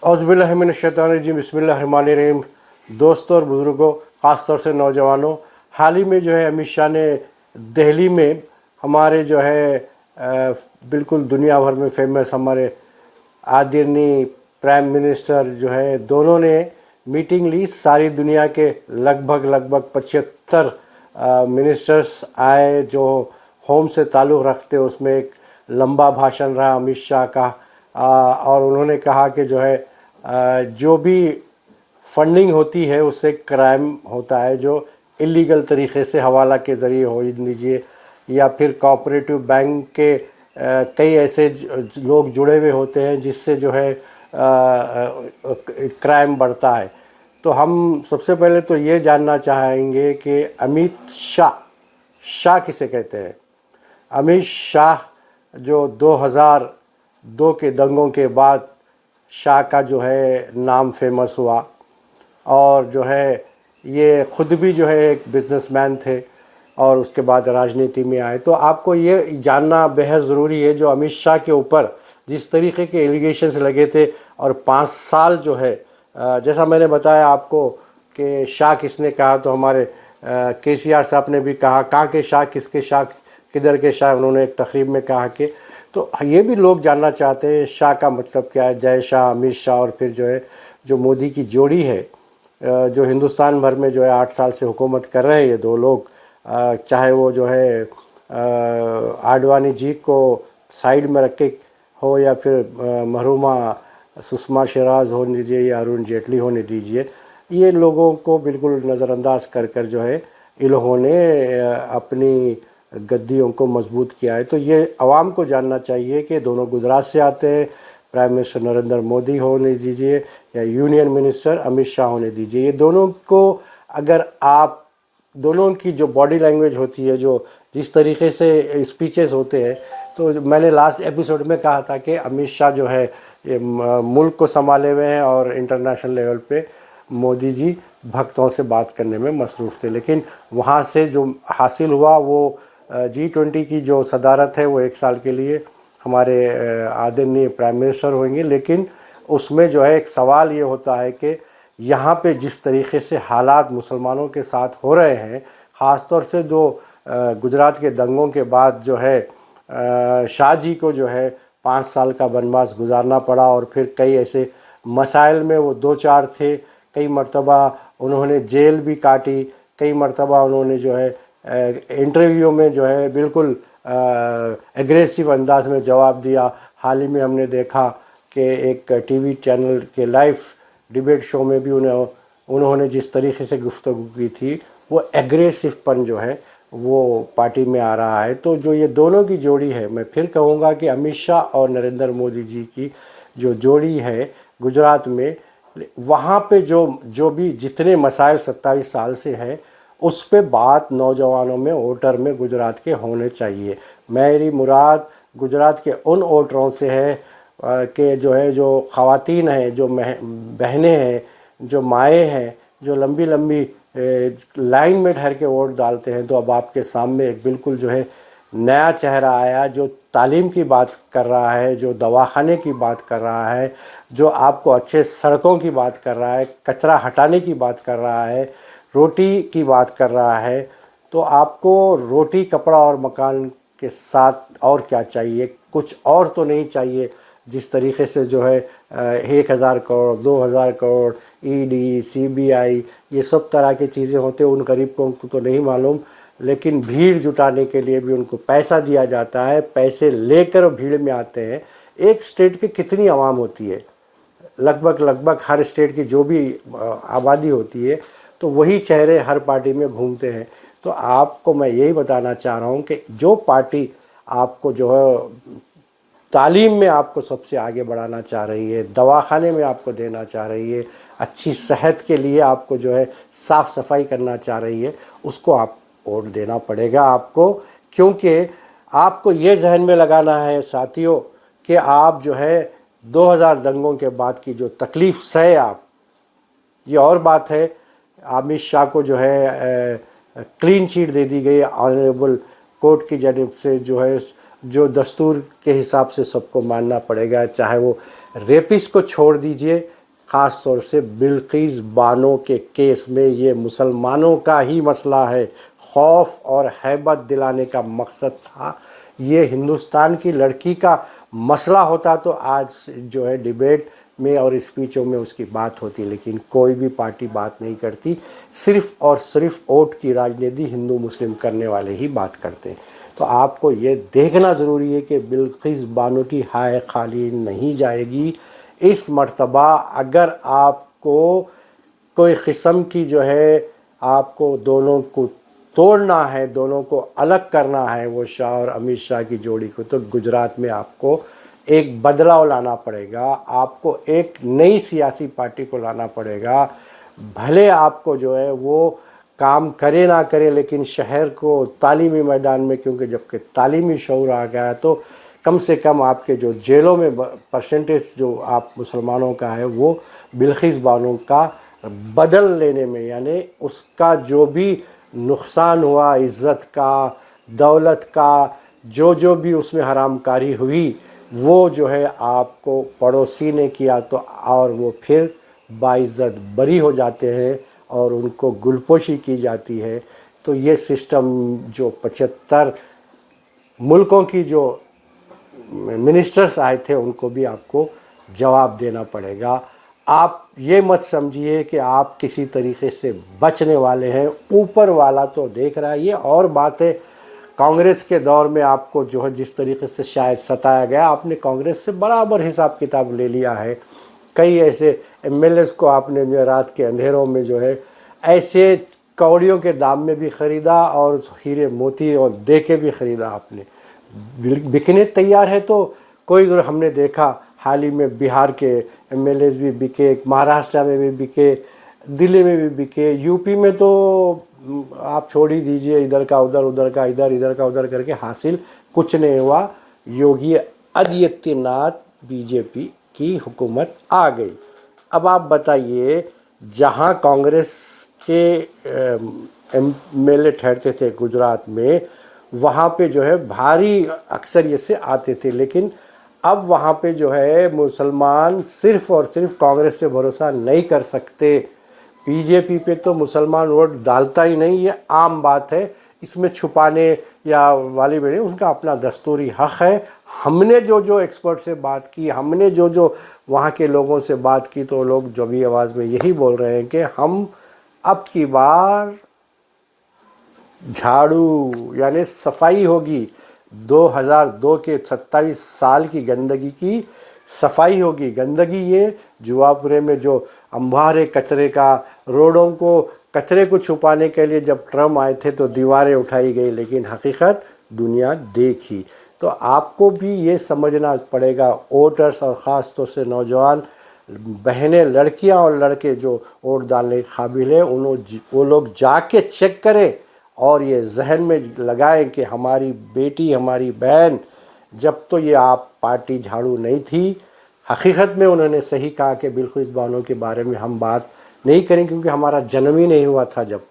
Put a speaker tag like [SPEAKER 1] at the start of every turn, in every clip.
[SPEAKER 1] औज़ुबिल्लाहि बिस्मिल्लाहिर्रहमानिर्रहीम। दोस्तों और बुज़ुर्गों, ख़ास तौर से नौजवानों, हाल ही में जो है अमित शाह ने दिल्ली में हमारे जो है बिल्कुल दुनिया भर में फेमस हमारे आदरणीय प्राइम मिनिस्टर जो है दोनों ने मीटिंग ली। सारी दुनिया के लगभग 75 मिनिस्टर्स आए जो होम से ताल्लुक़ रखते। उसमें एक लंबा भाषण रहा अमित शाह का, और उन्होंने कहा कि जो है जो भी फंडिंग होती है उससे क्राइम होता है, जो इलीगल तरीक़े से हवाला के ज़रिए हो लीजिए या फिर कोऑपरेटिव बैंक के कई ऐसे लोग जुड़े हुए होते हैं जिससे जो है क्राइम बढ़ता है। तो हम सबसे पहले तो ये जानना चाहेंगे कि अमित शाह किसे कहते हैं। अमित शाह जो 2002 के दंगों के बाद शाह का जो है नाम फेमस हुआ, और जो है ये ख़ुद भी जो है एक बिजनेसमैन थे और उसके बाद राजनीति में आए। तो आपको ये जानना बेहद ज़रूरी है जो अमित शाह के ऊपर जिस तरीके के एलिगेशंस लगे थे, और 5 साल जो है जैसा मैंने बताया आपको कि शाह किसने कहा, तो हमारे केसीआर साहब ने भी कहा, कहाँ के शाह, किसके शाह, किधर के शाह, उन्होंने एक तकरीब में कहा कि। तो ये भी लोग जानना चाहते हैं शाह का मतलब क्या है, जय शाह, अमित शाह, और फिर जो है जो मोदी की जोड़ी है जो हिंदुस्तान भर में जो है 8 साल से हुकूमत कर रहे हैं ये दो लोग, चाहे वो जो है आडवाणी जी को साइड में रख के हो या फिर मरहुमा सुषमा स्वराज होने दीजिए या अरुण जेटली होने दीजिए, ये लोगों को बिल्कुल नज़रअंदाज कर जो है इन लोगों ने अपनी गद्दियों को मजबूत किया है। तो ये आवाम को जानना चाहिए कि दोनों गुजरात से आते हैं। प्राइम मिनिस्टर नरेंद्र मोदी होने दीजिए या यूनियन मिनिस्टर अमित शाह होने दीजिए, ये दोनों को अगर आप दोनों की जो बॉडी लैंग्वेज होती है, जो जिस तरीके से स्पीचेस होते हैं, तो मैंने लास्ट एपिसोड में कहा था कि अमित शाह जो है ये मुल्क को संभाले हुए हैं और इंटरनेशनल लेवल पे मोदी जी भक्तों से बात करने में मसरूफ़ थे। लेकिन वहाँ से जो हासिल हुआ वो G20 की जो सदारत है वो 1 साल के लिए हमारे आदरणीय प्राइम मिनिस्टर होंगे। लेकिन उसमें जो है एक सवाल ये होता है कि यहाँ पे जिस तरीके से हालात मुसलमानों के साथ हो रहे हैं, ख़ास तौर से जो गुजरात के दंगों के बाद जो है शाह जी को जो है 5 साल का वनवास गुजारना पड़ा, और फिर कई ऐसे मसाइल में वो 2-4 थे। कई मरतबा उन्होंने जेल भी काटी, कई मरतबा उन्होंने जो है इंटरव्यू में जो है बिल्कुल एग्रेसिव अंदाज में जवाब दिया। हाल ही में हमने देखा कि एक टीवी चैनल के लाइव डिबेट शो में भी उन्होंने जिस तरीके से गुफ्तगू की थी, वो एग्रेसिवपन जो है वो पार्टी में आ रहा है। तो जो ये दोनों की जोड़ी है, मैं फिर कहूँगा कि अमित शाह और नरेंद्र मोदी जी की जो जोड़ी है गुजरात में, वहाँ पे जो भी जितने मसाइल 27 साल से हैं उस पे बात नौजवानों में, वोटर में गुजरात के होने चाहिए। मेरी मुराद गुजरात के उन वोटरों से है कि जो है जो ख़वातीन हैं, जो बहनें हैं, जो माएँ हैं, जो लंबी लंबी लाइन में ठहर के वोट डालते हैं। तो अब आपके सामने एक बिल्कुल जो है नया चेहरा आया जो तालीम की बात कर रहा है, जो दवाखाने की बात कर रहा है, जो आपको अच्छे सड़कों की बात कर रहा है, कचरा हटाने की बात कर रहा है, रोटी की बात कर रहा है। तो आपको रोटी, कपड़ा और मकान के साथ और क्या चाहिए? कुछ और तो नहीं चाहिए। जिस तरीके से जो है 1000 करोड़, 2000 करोड़, ईडी, सीबीआई, ये सब तरह की चीज़ें होते हैं, उन गरीबों को तो नहीं मालूम, लेकिन भीड़ जुटाने के लिए भी उनको पैसा दिया जाता है। पैसे लेकर भीड़ में आते हैं। एक स्टेट की कितनी आवाम होती है? लगभग हर स्टेट की जो भी आबादी होती है, तो वही चेहरे हर पार्टी में घूमते हैं। तो आपको मैं यही बताना चाह रहा हूँ कि जो पार्टी आपको जो है तालीम में आपको सबसे आगे बढ़ाना चाह रही है, दवाखाने में आपको देना चाह रही है, अच्छी सेहत के लिए आपको जो है साफ़ सफाई करना चाह रही है, उसको आप वोट देना पड़ेगा आपको। क्योंकि आपको ये जहन में लगाना है साथियों कि आप जो है 2000 दंगों के बाद की जो तकलीफ़ सहे आप, ये और बात है अमित शाह को जो है क्लीन चिट दे दी गई ऑनरेबल कोर्ट की जानिब से, जो है जो दस्तूर के हिसाब से सबको मानना पड़ेगा, चाहे वो रेपिस्ट को छोड़ दीजिए। ख़ास तौर से बिल्किस बानो के केस में ये मुसलमानों का ही मसला है, खौफ और हैबत दिलाने का मकसद था। ये हिंदुस्तान की लड़की का मसला होता तो आज जो है डिबेट में और स्पीचों में उसकी बात होती, लेकिन कोई भी पार्टी बात नहीं करती। सिर्फ और सिर्फ वोट की राजनीति हिंदू मुस्लिम करने वाले ही बात करते हैं। तो आपको ये देखना ज़रूरी है कि बिल्किस बानो की हाय खाली नहीं जाएगी। इस मर्तबा अगर आपको कोई किस्म की जो है आपको दोनों को तोड़ना है, दोनों को अलग करना है, वो शाह और अमित शाह की जोड़ी को, तो गुजरात में आपको एक बदलाव लाना पड़ेगा। आपको एक नई सियासी पार्टी को लाना पड़ेगा। भले आपको जो है वो काम करे ना करे, लेकिन शहर को तालीमी मैदान में, क्योंकि जबकि तालीमी शऊर आ गया तो कम से कम आपके जो जेलों में परसेंटेज जो आप मुसलमानों का है वो बिल्किस बानो का बदल लेने में, यानी उसका जो भी नुकसान हुआ इज़्ज़त का, दौलत का, जो भी उसमें हरामकारी हुई, वो जो है आपको पड़ोसी ने किया तो, और वो फिर बाइज़्ज़त बरी हो जाते हैं और उनको गुलपोशी की जाती है। तो ये सिस्टम जो 75 मुल्कों की जो मिनिस्टर्स आए थे उनको भी आपको जवाब देना पड़ेगा। आप ये मत समझिए कि आप किसी तरीके से बचने वाले हैं, ऊपर वाला तो देख रहा है। ये और बात है, कांग्रेस के दौर में आपको जो है जिस तरीके से शायद सताया गया, आपने कांग्रेस से बराबर हिसाब किताब ले लिया है। कई ऐसे एमएलएस को आपने जो रात के अंधेरों में जो है ऐसे कौड़ियों के दाम में भी ख़रीदा और हीरे मोती और दे के भी ख़रीदा। आपने बिकने तैयार है तो कोई ज़रूर, हमने देखा हाल ही में बिहार के एमएलएस भी बिके, महाराष्ट्र में भी बिके, दिल्ली में भी बिके, यूपी में तो आप छोड़ ही दीजिए, इधर का उधर, उधर का इधर, इधर का उधर करके हासिल कुछ नहीं हुआ। योगी आदित्यनाथ बीजेपी की हुकूमत आ गई। अब आप बताइए, जहां कांग्रेस के एमएलए ठहरते थे गुजरात में, वहाँ पे जो है भारी अक्सरियत से आते थे, लेकिन अब वहाँ पे जो है मुसलमान सिर्फ़ और सिर्फ कांग्रेस पे भरोसा नहीं कर सकते। बीजेपी पे तो मुसलमान वोट डालता ही नहीं, ये आम बात है। इसमें छुपाने या वाली बेड़ी, उसका अपना दस्तूरी हक़ है। हमने जो एक्सपर्ट से बात की, हमने जो वहाँ के लोगों से बात की, तो लोग जो भी आवाज़ में यही बोल रहे हैं कि हम अब की बार झाड़ू यानी सफाई होगी। 2002 के 27 साल की गंदगी की सफाई होगी। गंदगी ये जुवापुरे में जो अंबारे कचरे का, रोडों को कचरे को छुपाने के लिए जब ट्रम आए थे तो दीवारें उठाई गई, लेकिन हकीकत दुनिया देखी। तो आपको भी ये समझना पड़ेगा, वोटर्स और ख़ास तौर से नौजवान बहनें, लड़कियां और लड़के जो वोट डालने के काबिल है, वो लोग जाके चेक करें और ये जहन में लगाएं कि हमारी बेटी, हमारी बहन, जब तो ये आप पार्टी झाड़ू नहीं थी, हकीकत में उन्होंने सही कहा कि बिल्किस बानो के बारे में हम बात नहीं करें, क्योंकि हमारा जन्म ही नहीं हुआ था, जब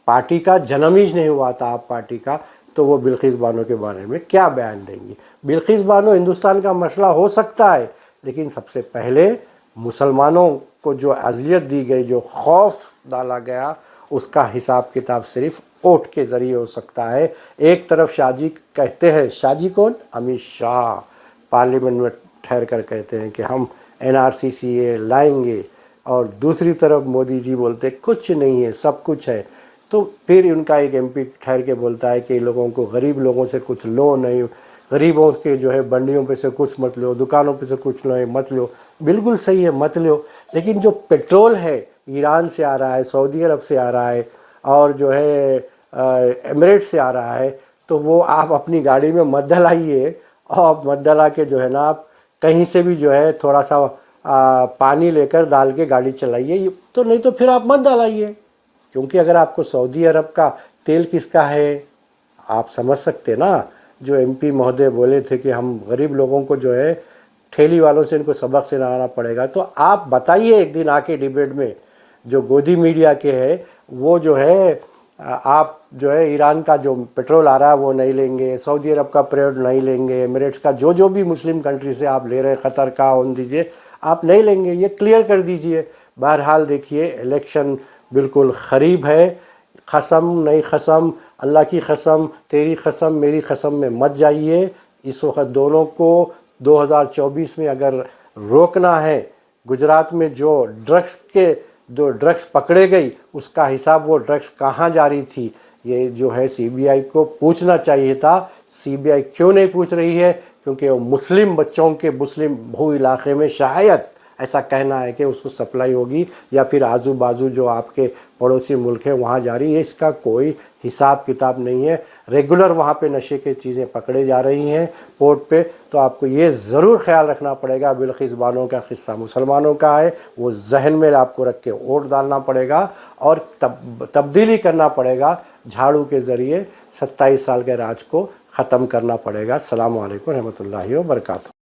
[SPEAKER 1] पार्टी का जन्म ही नहीं हुआ था आप पार्टी का, तो वो बिल्किस बानो के बारे में क्या बयान देंगी। बिल्किस बानो हिंदुस्तान का मसला हो सकता है, लेकिन सबसे पहले मुसलमानों को जो अजियत दी गई, जो खौफ डाला गया, उसका हिसाब किताब सिर्फ वोट के ज़रिए हो सकता है। एक तरफ शाहजी कहते हैं, शाहजी कौन? अमित शाह पार्लियामेंट में ठहर कर कहते हैं कि हम NRCCA लाएंगे, और दूसरी तरफ मोदी जी बोलते कुछ नहीं है, सब कुछ है। तो फिर उनका एक MP ठहर के बोलता है कि लोगों को, गरीब लोगों से कुछ लो नहीं, गरीबों के जो है बंडियों पे से कुछ मत लो, दुकानों पे से कुछ लो मत लो। बिल्कुल सही है, मत लो, लेकिन जो पेट्रोल है ईरान से आ रहा है, सऊदी अरब से आ रहा है, और जो है एमिरेट से आ रहा है, तो वो आप अपनी गाड़ी में मत डलाइए, और मत डला के जो है ना आप कहीं से भी जो है थोड़ा सा पानी लेकर डाल के गाड़ी चलाइए। तो नहीं तो फिर आप मत डालाइए, क्योंकि अगर आपको सऊदी अरब का तेल किसका है आप समझ सकते ना। जो MP महोदय बोले थे कि हम गरीब लोगों को जो है ठेली वालों से इनको सबक सिखाना पड़ेगा, तो आप बताइए एक दिन आके डिबेट में, जो गोदी मीडिया के है वो जो है आप जो है ईरान का जो पेट्रोल आ रहा है वो नहीं लेंगे, सऊदी अरब का पेट्रोल नहीं लेंगे, एमिरेट्स का जो भी मुस्लिम कंट्री से आप ले रहे हैं, क़तर का होने दीजिए, आप नहीं लेंगे, ये क्लियर कर दीजिए। बहरहाल देखिए इलेक्शन बिल्कुल क़रीब है, कसम नहीं कसम, अल्लाह की कसम, तेरी कसम, मेरी कसम में मत जाइए। इस वक्त दोनों को 2024 में अगर रोकना है, गुजरात में जो ड्रग्स पकड़े गई उसका हिसाब, वो ड्रग्स कहाँ जारी थी, ये जो है सीबीआई को पूछना चाहिए था। सीबीआई क्यों नहीं पूछ रही है? क्योंकि वो मुस्लिम बच्चों के मुस्लिम भू इलाके में शायद ऐसा कहना है कि उसको सप्लाई होगी, या फिर आजू बाजू जो आपके पड़ोसी मुल्क है वहाँ जारी है। इसका कोई हिसाब किताब नहीं है। रेगुलर वहाँ पे नशे की चीज़ें पकड़े जा रही हैं पोर्ट पे। तो आपको ये ज़रूर ख्याल रखना पड़ेगा, बिल्किस बानो का किस्सा मुसलमानों का है, वो जहन में आपको रख के वोट डालना पड़ेगा और तब्दीली करना पड़ेगा। झाड़ू के ज़रिए 27 साल के राज को ख़त्म करना पड़ेगा। अस्सलामु अलैकुम रहमतुल्लाहि व बरकातहू।